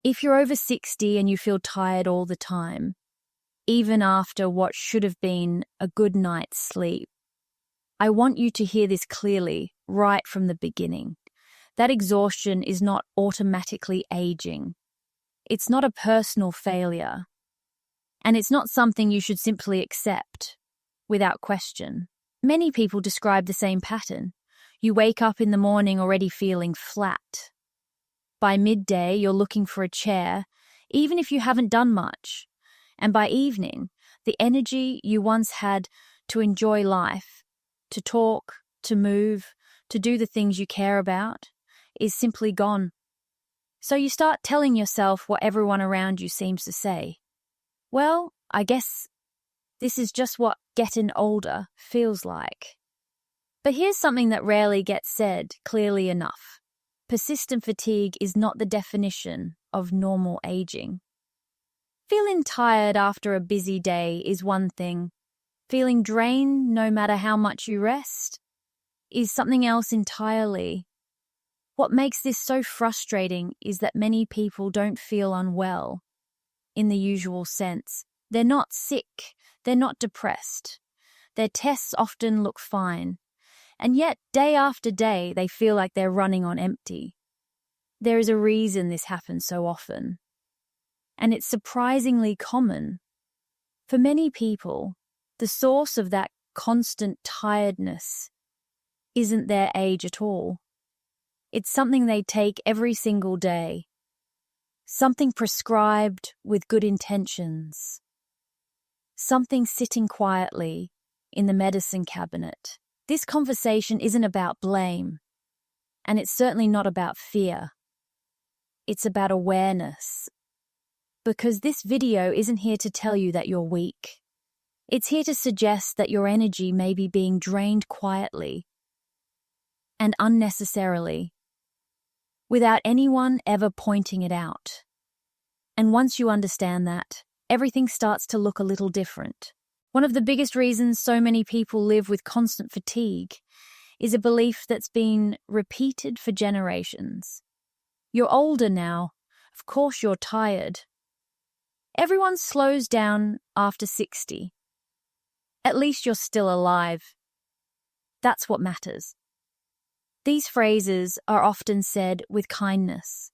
If you're over 60 and you feel tired all the time, even after what should have been a good night's sleep, I want you to hear this clearly right from the beginning. That exhaustion is not automatically aging. It's not a personal failure. And it's not something you should simply accept without question. Many people describe the same pattern. You wake up in the morning already feeling flat. By midday, you're looking for a chair, even if you haven't done much. And by evening, the energy you once had to enjoy life, to talk, to move, to do the things you care about, is simply gone. So you start telling yourself what everyone around you seems to say. Well, I guess this is just what getting older feels like. But here's something that rarely gets said clearly enough. Persistent fatigue is not the definition of normal aging. Feeling tired after a busy day is one thing. Feeling drained no matter how much you rest is something else entirely. What makes this so frustrating is that many people don't feel unwell in the usual sense. They're not sick, they're not depressed. Their tests often look fine, and yet day after day they feel like they're running on empty. There is a reason this happens so often, and it's surprisingly common. For many people, the source of that constant tiredness isn't their age at all. It's something they take every single day, something prescribed with good intentions, something sitting quietly in the medicine cabinet. This conversation isn't about blame, and it's certainly not about fear. It's about awareness. Because this video isn't here to tell you that you're weak. It's here to suggest that your energy may be being drained quietly and unnecessarily, without anyone ever pointing it out. And once you understand that, everything starts to look a little different. One of the biggest reasons so many people live with constant fatigue is a belief that's been repeated for generations. You're older now, of course you're tired. Everyone slows down after 60. At least you're still alive. That's what matters. These phrases are often said with kindness,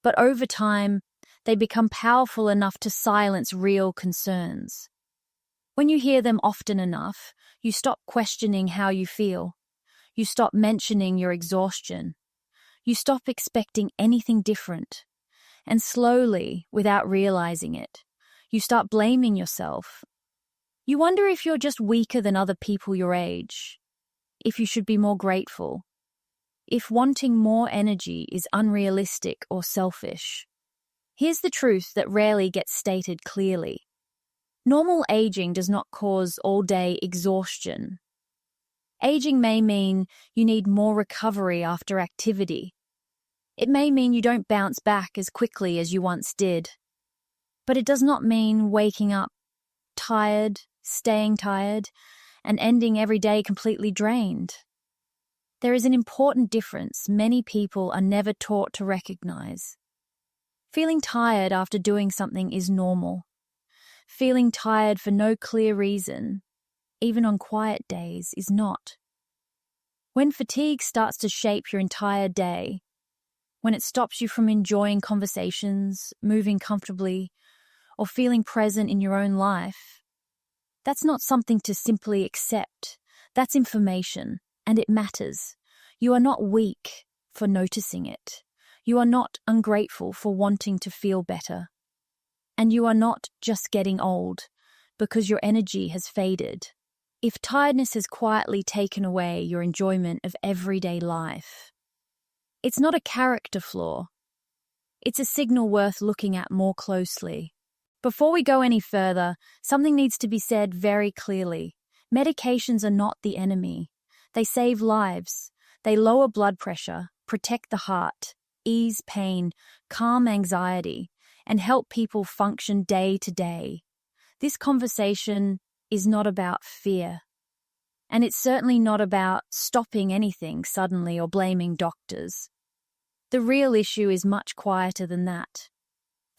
but over time, they become powerful enough to silence real concerns. When you hear them often enough, you stop questioning how you feel. You stop mentioning your exhaustion. You stop expecting anything different. And slowly, without realizing it, you start blaming yourself. You wonder if you're just weaker than other people your age, if you should be more grateful, if wanting more energy is unrealistic or selfish. Here's the truth that rarely gets stated clearly. Normal aging does not cause all-day exhaustion. Aging may mean you need more recovery after activity. It may mean you don't bounce back as quickly as you once did. But it does not mean waking up tired, staying tired, and ending every day completely drained. There is an important difference many people are never taught to recognize. Feeling tired after doing something is normal. Feeling tired for no clear reason, even on quiet days, is not. When fatigue starts to shape your entire day, when it stops you from enjoying conversations, moving comfortably, or feeling present in your own life, that's not something to simply accept. That's information, and it matters. You are not weak for noticing it. You are not ungrateful for wanting to feel better. And you are not just getting old because your energy has faded. If tiredness has quietly taken away your enjoyment of everyday life, it's not a character flaw. It's a signal worth looking at more closely. Before we go any further, something needs to be said very clearly. Medications are not the enemy. They save lives. They lower blood pressure, protect the heart, ease pain, calm anxiety, and help people function day to day. This conversation is not about fear. And it's certainly not about stopping anything suddenly or blaming doctors. The real issue is much quieter than that.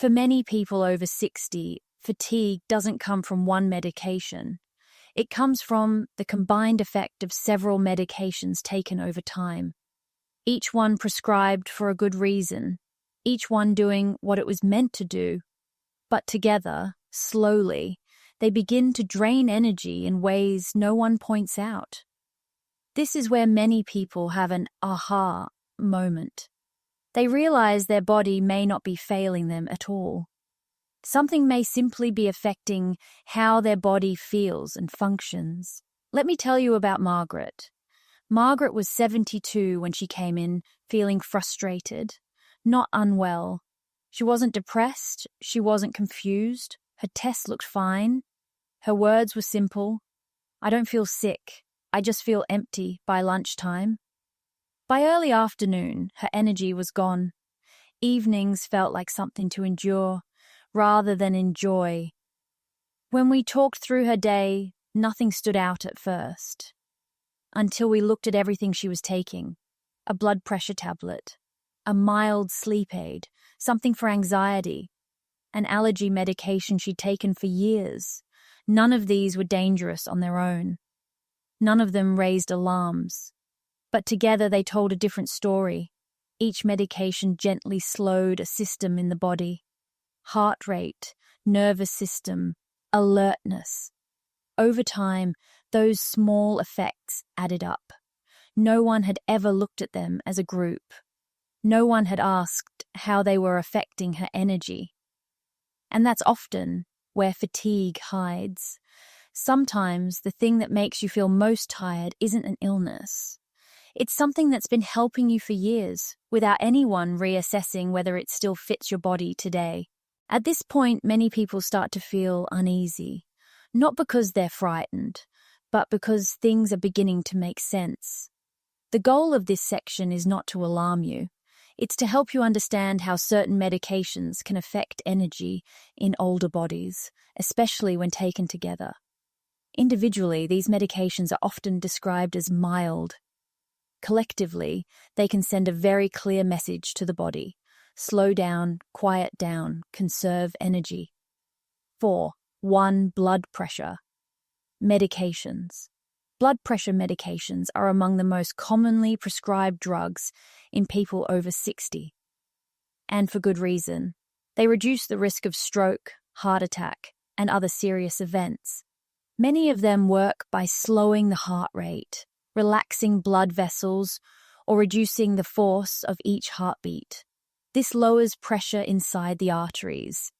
For many people over 60, fatigue doesn't come from one medication. It comes from the combined effect of several medications taken over time. Each one prescribed for a good reason, each one doing what it was meant to do. But together, slowly, they begin to drain energy in ways no one points out. This is where many people have an aha moment. They realize their body may not be failing them at all. Something may simply be affecting how their body feels and functions. Let me tell you about Margaret. Margaret was 72 when she came in, feeling frustrated, not unwell. She wasn't depressed, she wasn't confused, her tests looked fine. Her words were simple. I don't feel sick, I just feel empty by lunchtime. By early afternoon, her energy was gone. Evenings felt like something to endure, rather than enjoy. When we talked through her day, nothing stood out at first. Until we looked at everything she was taking. A blood pressure tablet, a mild sleep aid, something for anxiety, an allergy medication she'd taken for years. None of these were dangerous on their own. None of them raised alarms. But together they told a different story. Each medication gently slowed a system in the body. Heart rate, nervous system, alertness. Over time, those small effects added up. No one had ever looked at them as a group. No one had asked how they were affecting her energy. And that's often where fatigue hides. Sometimes the thing that makes you feel most tired isn't an illness. It's something that's been helping you for years, without anyone reassessing whether it still fits your body today. At this point, many people start to feel uneasy, not because they're frightened, but because things are beginning to make sense. The goal of this section is not to alarm you. It's to help you understand how certain medications can affect energy in older bodies, especially when taken together. Individually, these medications are often described as mild. Collectively, they can send a very clear message to the body. Slow down, quiet down, conserve energy. 4. 1. Blood pressure. Medications. Blood pressure medications are among the most commonly prescribed drugs in people over 60. And for good reason. They reduce the risk of stroke, heart attack, and other serious events. Many of them work by slowing the heart rate, relaxing blood vessels, or reducing the force of each heartbeat. This lowers pressure inside the arteries,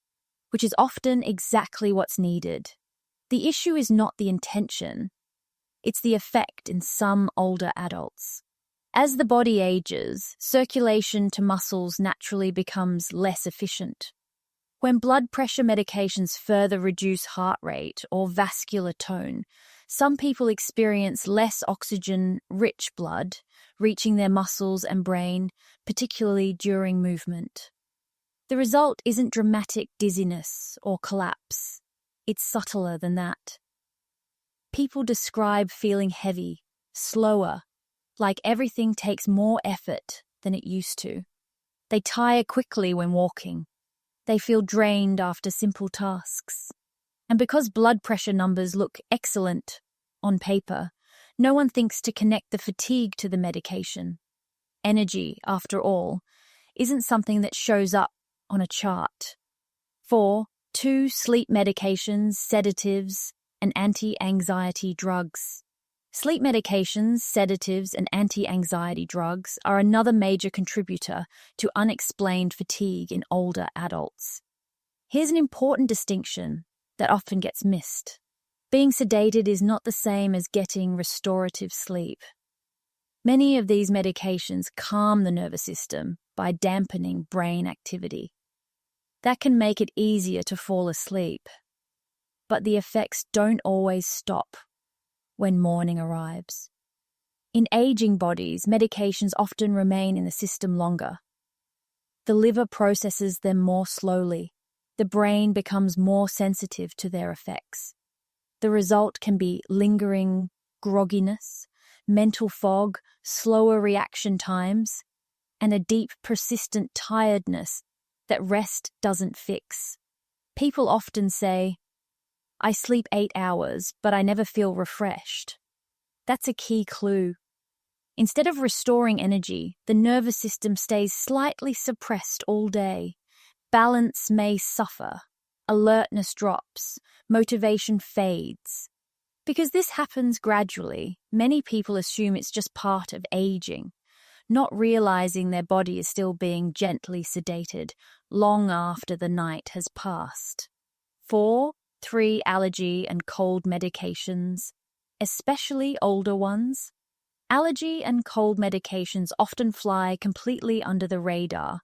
which is often exactly what's needed. The issue is not the intention, it's the effect in some older adults. As the body ages, circulation to muscles naturally becomes less efficient. When blood pressure medications further reduce heart rate or vascular tone, some people experience less oxygen-rich blood reaching their muscles and brain, particularly during movement. The result isn't dramatic dizziness or collapse. It's subtler than that. People describe feeling heavy, slower, like everything takes more effort than it used to. They tire quickly when walking. They feel drained after simple tasks. And because blood pressure numbers look excellent on paper, no one thinks to connect the fatigue to the medication. Energy, after all, isn't something that shows up on a chart. 4. 2. Sleep medications, sedatives, and anti-anxiety drugs. Sleep medications, sedatives, and anti-anxiety drugs are another major contributor to unexplained fatigue in older adults. Here's an important distinction that often gets missed. Being sedated is not the same as getting restorative sleep. Many of these medications calm the nervous system by dampening brain activity. That can make it easier to fall asleep. But the effects don't always stop when morning arrives. In aging bodies, medications often remain in the system longer. The liver processes them more slowly. The brain becomes more sensitive to their effects. The result can be lingering grogginess, mental fog, slower reaction times, and a deep, persistent tiredness that rest doesn't fix. People often say, "I sleep 8 hours, but I never feel refreshed." That's a key clue. Instead of restoring energy, the nervous system stays slightly suppressed all day. Balance may suffer, alertness drops, motivation fades. Because this happens gradually, many people assume it's just part of aging, not realizing their body is still being gently sedated long after the night has passed. 4. 3 allergy and cold medications, especially older ones. Allergy and cold medications often fly completely under the radar,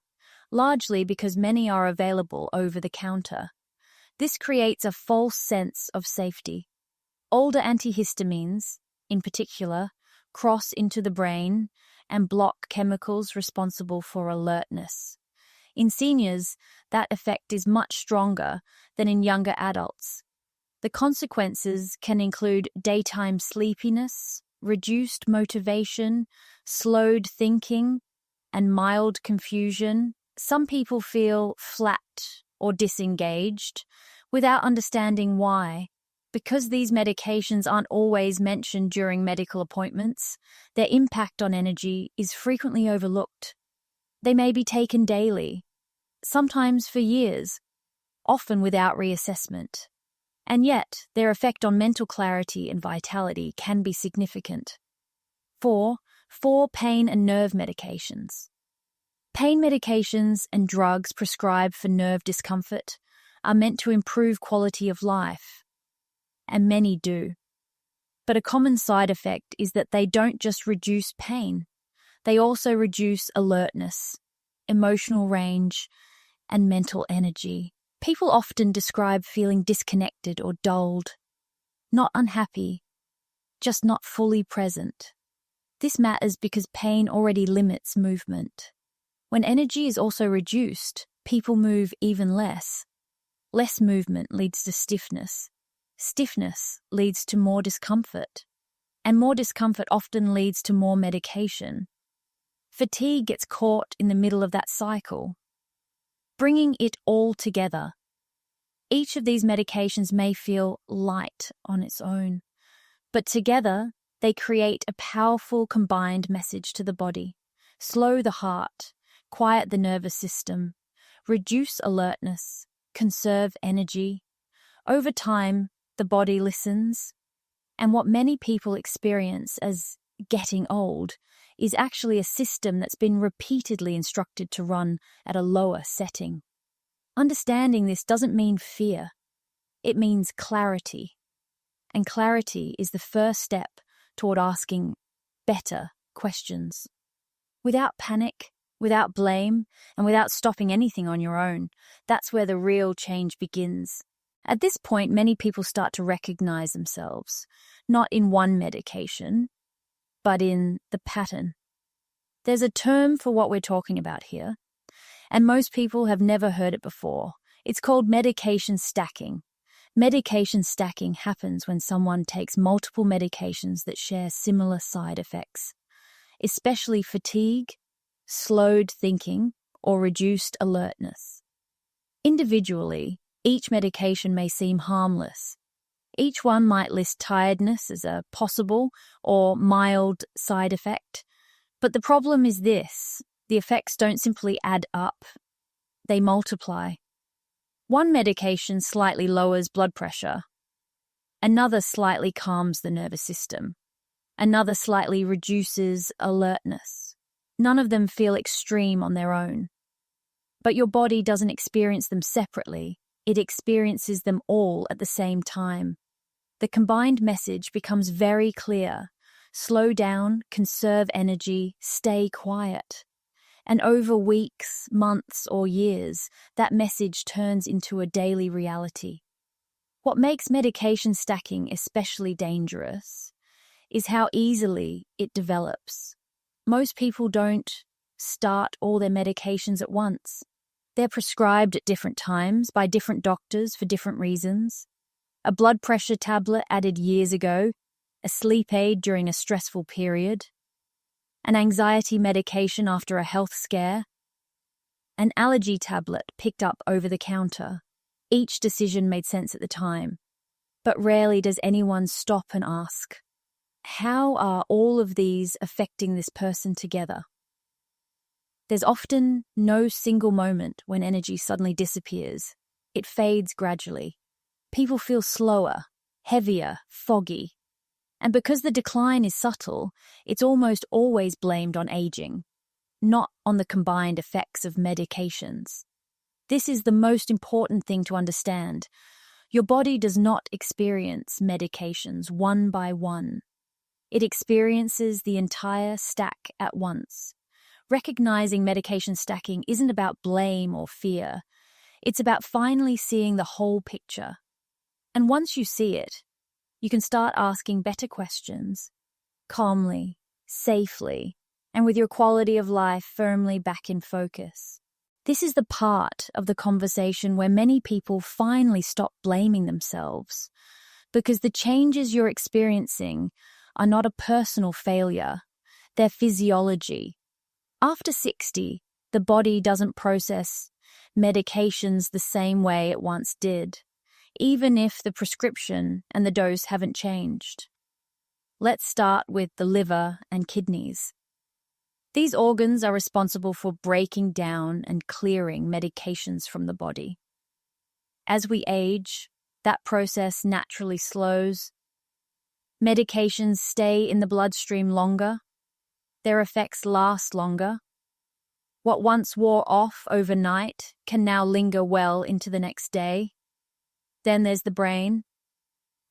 largely because many are available over the counter. This creates a false sense of safety. Older antihistamines, in particular, cross into the brain and block chemicals responsible for alertness. In seniors, that effect is much stronger than in younger adults. The consequences can include daytime sleepiness, reduced motivation, slowed thinking, and mild confusion. Some people feel flat or disengaged without understanding why. Because these medications aren't always mentioned during medical appointments, their impact on energy is frequently overlooked. They may be taken daily, sometimes for years, often without reassessment. And yet, their effect on mental clarity and vitality can be significant. 4. Pain and nerve medications. Pain medications and drugs prescribed for nerve discomfort are meant to improve quality of life, and many do. But a common side effect is that they don't just reduce pain, they also reduce alertness, emotional range, and mental energy. People often describe feeling disconnected or dulled, not unhappy, just not fully present. This matters because pain already limits movement. When energy is also reduced, people move even less. Less movement leads to stiffness. Stiffness leads to more discomfort. And more discomfort often leads to more medication. Fatigue gets caught in the middle of that cycle. Bringing it all together. Each of these medications may feel light on its own, but together they create a powerful combined message to the body. Slow the heart, quiet the nervous system, reduce alertness, conserve energy. Over time, the body listens, and what many people experience as getting old is actually a system that's been repeatedly instructed to run at a lower setting. Understanding this doesn't mean fear. It means clarity. And clarity is the first step toward asking better questions. Without panic, without blame, and without stopping anything on your own, that's where the real change begins. At this point, many people start to recognize themselves, not in one medication, but in the pattern. There's a term for what we're talking about here, and most people have never heard it before. It's called medication stacking. Medication stacking happens when someone takes multiple medications that share similar side effects, especially fatigue, slowed thinking, or reduced alertness. Individually, each medication may seem harmless. Each one might list tiredness as a possible or mild side effect. But the problem is this: the effects don't simply add up, they multiply. One medication slightly lowers blood pressure. Another slightly calms the nervous system. Another slightly reduces alertness. None of them feel extreme on their own. But your body doesn't experience them separately. It experiences them all at the same time. The combined message becomes very clear. Slow down, conserve energy, stay quiet. And over weeks, months, or years, that message turns into a daily reality. What makes medication stacking especially dangerous is how easily it develops. Most people don't start all their medications at once. They're prescribed at different times by different doctors for different reasons. A blood pressure tablet added years ago, a sleep aid during a stressful period, an anxiety medication after a health scare, an allergy tablet picked up over the counter. Each decision made sense at the time, but rarely does anyone stop and ask, how are all of these affecting this person together? There's often no single moment when energy suddenly disappears. It fades gradually. People feel slower, heavier, foggy. And because the decline is subtle, it's almost always blamed on aging, not on the combined effects of medications. This is the most important thing to understand. Your body does not experience medications one by one. It experiences the entire stack at once. Recognizing medication stacking isn't about blame or fear. It's about finally seeing the whole picture. And once you see it, you can start asking better questions, calmly, safely, and with your quality of life firmly back in focus. This is the part of the conversation where many people finally stop blaming themselves, because the changes you're experiencing are not a personal failure, they're physiology. After 60, the body doesn't process medications the same way it once did, even if the prescription and the dose haven't changed. Let's start with the liver and kidneys. These organs are responsible for breaking down and clearing medications from the body. As we age, that process naturally slows. Medications stay in the bloodstream longer. Their effects last longer. What once wore off overnight can now linger well into the next day. Then there's the brain.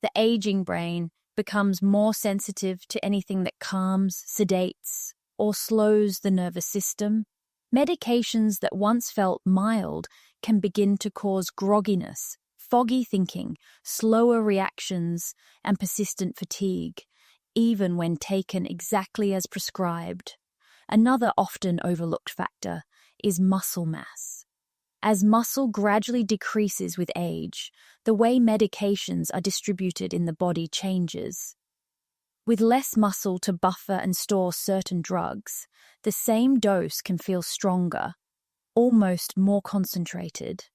The aging brain becomes more sensitive to anything that calms, sedates, or slows the nervous system. Medications that once felt mild can begin to cause grogginess, foggy thinking, slower reactions, and persistent fatigue, even when taken exactly as prescribed. Another often overlooked factor is muscle mass. As muscle gradually decreases with age, the way medications are distributed in the body changes. With less muscle to buffer and store certain drugs, the same dose can feel stronger, almost more concentrated,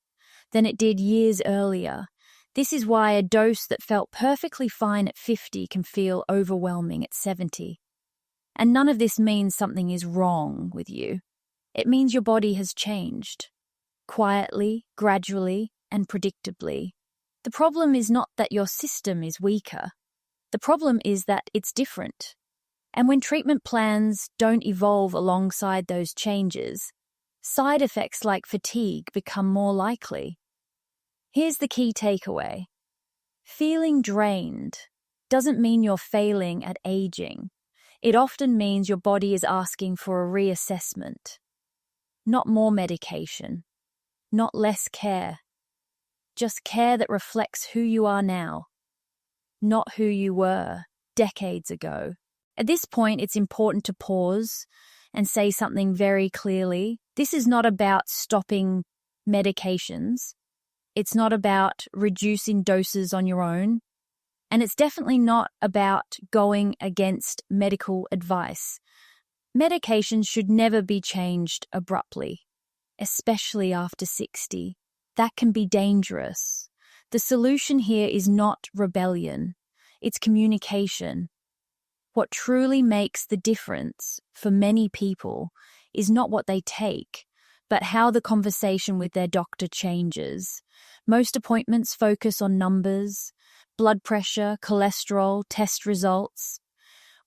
than it did years earlier. This is why a dose that felt perfectly fine at 50 can feel overwhelming at 70. And none of this means something is wrong with you. It means your body has changed. Quietly, gradually, and predictably. The problem is not that your system is weaker. The problem is that it's different. And when treatment plans don't evolve alongside those changes, side effects like fatigue become more likely. Here's the key takeaway. Feeling drained doesn't mean you're failing at aging. It often means your body is asking for a reassessment. Not more medication. Not less care. Just care that reflects who you are now, not who you were decades ago. At this point, it's important to pause and say something very clearly. This is not about stopping medications. It's not about reducing doses on your own. And it's definitely not about going against medical advice. Medications should never be changed abruptly, especially after 60. That can be dangerous. The solution here is not rebellion. It's communication. What truly makes the difference for many people is not what they take, but how the conversation with their doctor changes. Most appointments focus on numbers, blood pressure, cholesterol, test results.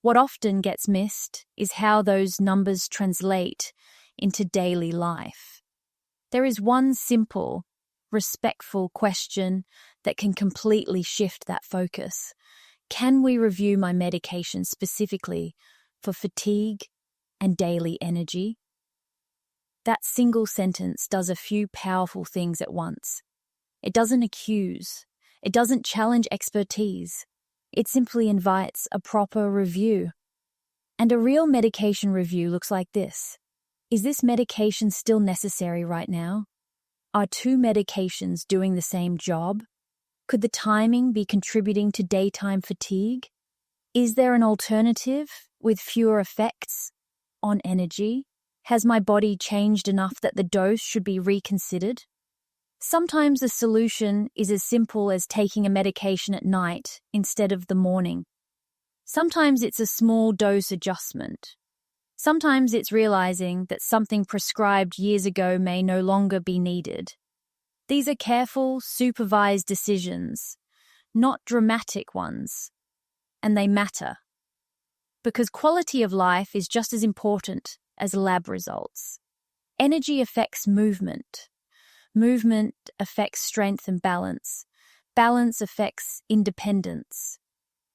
What often gets missed is how those numbers translate into daily life. There is one simple, respectful question that can completely shift that focus. Can we review my medication specifically for fatigue and daily energy? That single sentence does a few powerful things at once. It doesn't accuse. It doesn't challenge expertise. It simply invites a proper review. And a real medication review looks like this. Is this medication still necessary right now? Are two medications doing the same job? Could the timing be contributing to daytime fatigue? Is there an alternative with fewer effects on energy, Has my body changed enough that the dose should be reconsidered? Sometimes the solution is as simple as taking a medication at night instead of the morning. Sometimes it's a small dose adjustment. Sometimes it's realizing that something prescribed years ago may no longer be needed. These are careful, supervised decisions, not dramatic ones, and they matter. Because quality of life is just as important as lab results. Energy affects movement. Movement affects strength and balance. Balance affects independence.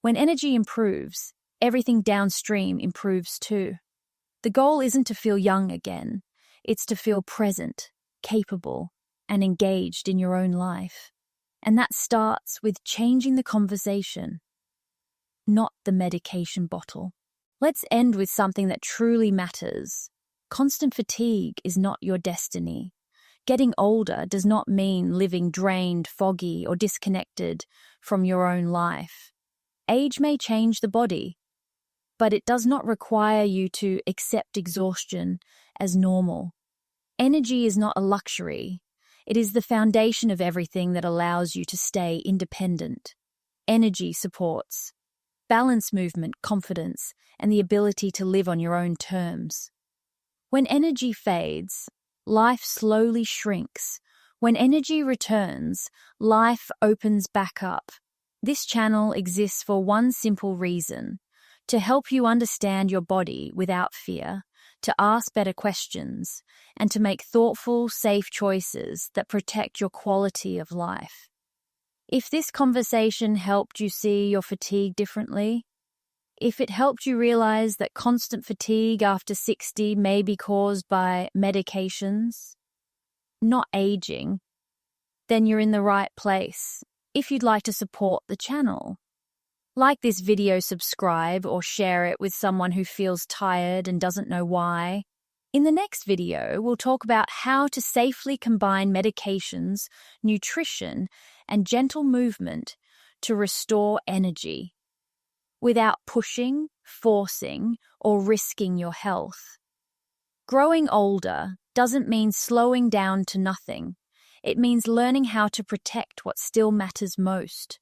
When energy improves, everything downstream improves too. The goal isn't to feel young again. It's to feel present, capable, and engaged in your own life. And that starts with changing the conversation, not the medication bottle. Let's end with something that truly matters. Constant fatigue is not your destiny. Getting older does not mean living drained, foggy, or disconnected from your own life. Age may change the body, but it does not require you to accept exhaustion as normal. Energy is not a luxury. It is the foundation of everything that allows you to stay independent. Energy supports balance, movement, confidence, and the ability to live on your own terms. When energy fades, life slowly shrinks. When energy returns, life opens back up. This channel exists for one simple reason: to help you understand your body without fear, to ask better questions, and to make thoughtful, safe choices that protect your quality of life. If this conversation helped you see your fatigue differently, if it helped you realize that constant fatigue after 60 may be caused by medications, not aging, then you're in the right place. If you'd like to support the channel, like this video, subscribe, or share it with someone who feels tired and doesn't know why. In the next video, we'll talk about how to safely combine medications, nutrition, and gentle movement to restore energy without pushing, forcing, or risking your health. Growing older doesn't mean slowing down to nothing. It means learning how to protect what still matters most.